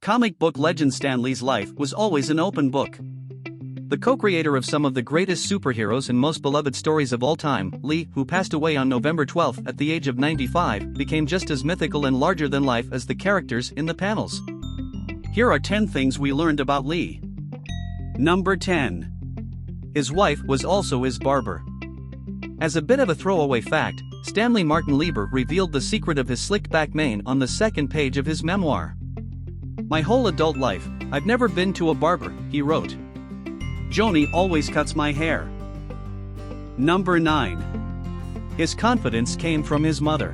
Comic book legend Stan Lee's life was always an open book. The co-creator of some of the greatest superheroes and most beloved stories of all time, Lee, who passed away on November 12 at the age of 95, became just as mythical and larger than life as the characters in the panels. Here are 10 things we learned about Lee. Number 10. His wife was also his barber. As a bit of a throwaway fact, Stanley Martin Lieber revealed the secret of his slicked-back mane on the second page of his memoir. "My whole adult life, I've never been to a barber," he wrote. "Joni always cuts my hair." Number 9. His confidence came from his mother.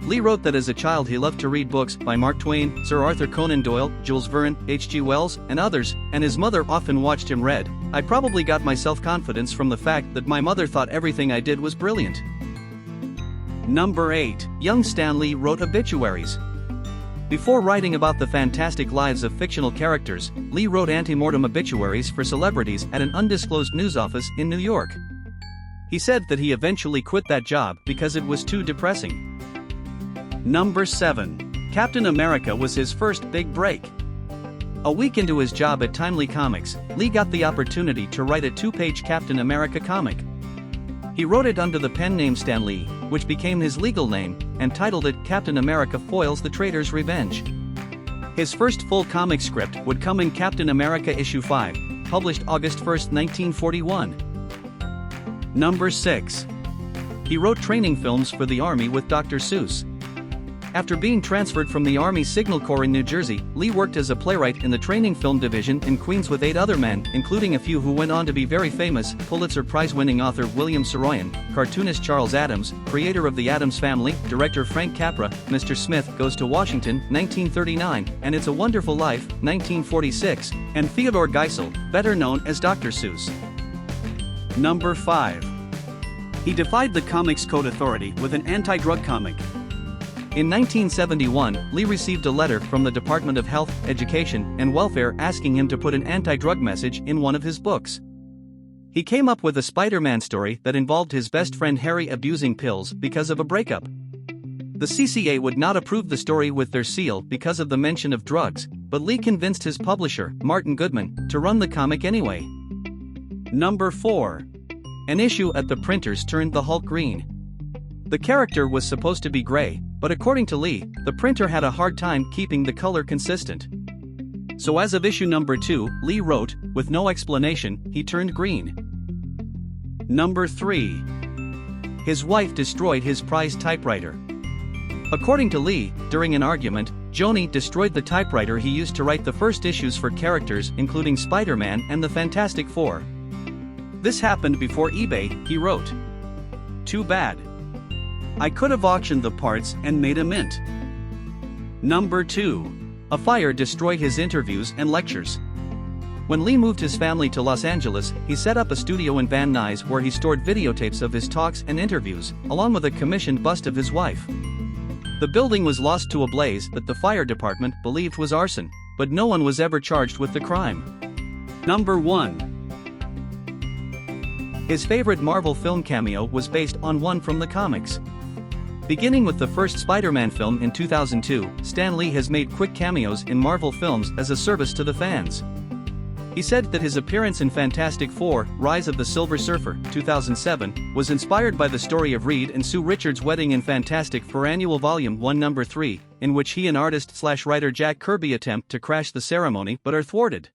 Lee wrote that as a child he loved to read books by Mark Twain, Sir Arthur Conan Doyle, Jules Verne, H.G. Wells, and others, and his mother often watched him read. "I probably got my self-confidence from the fact that my mother thought everything I did was brilliant." Number 8. Young Stan Lee wrote obituaries. Before writing about the fantastic lives of fictional characters, Lee wrote ante-mortem obituaries for celebrities at an undisclosed news office in New York. He said that he eventually quit that job because it was too depressing. Number 7. Captain America was his first big break. A week into his job at Timely Comics, Lee got the opportunity to write a 2-page Captain America comic. He wrote it under the pen name Stan Lee, which became his legal name, and titled it Captain America Foils the Traitor's Revenge. His first full comic script would come in Captain America issue 5, published August 1, 1941. Number 6. He wrote training films for the Army with Dr. Seuss. After being transferred from the Army Signal Corps in New Jersey, Lee worked as a playwright in the training film division in Queens with 8 other men, including a few who went on to be very famous: Pulitzer Prize-winning author William Saroyan, cartoonist Charles Addams, creator of The Addams Family, director Frank Capra, Mr. Smith Goes to Washington, 1939, and It's a Wonderful Life, 1946, and Theodore Geisel, better known as Dr. Seuss. Number 5. He defied the Comics Code Authority with an AntiDrug Comic. In 1971, Lee received a letter from the Department of Health, Education, and Welfare asking him to put an anti-drug message in one of his books. He came up with a Spider-Man story that involved his best friend Harry abusing pills because of a breakup. The CCA would not approve the story with their seal because of the mention of drugs, but Lee convinced his publisher, Martin Goodman, to run the comic anyway. Number 4. An issue at the printers turned the Hulk green. The character was supposed to be gray, but according to Lee, the printer had a hard time keeping the color consistent. So as of issue number 2, Lee wrote, with no explanation, he turned green. Number 3. His wife destroyed his prized typewriter. According to Lee, during an argument, Joni destroyed the typewriter he used to write the first issues for characters including Spider-Man and the Fantastic Four. This happened before eBay, he wrote. "Too bad. I could have auctioned the parts and made a mint." Number 2. A fire destroyed his interviews and lectures. When Lee moved his family to Los Angeles, he set up a studio in Van Nuys where he stored videotapes of his talks and interviews, along with a commissioned bust of his wife. The building was lost to a blaze that the fire department believed was arson, but no one was ever charged with the crime. Number 1. His favorite Marvel film Cameo was based on one from the comics. Beginning with the first Spider-Man film in 2002, Stan Lee has made quick cameos in Marvel films as a service to the fans. He said that his appearance in Fantastic Four: Rise of the Silver Surfer, 2007, was inspired by the story of Reed and Sue Richards' wedding in Fantastic Four Annual Volume 1 Number 3, in which he and artist/writer Jack Kirby attempt to crash the ceremony but are thwarted.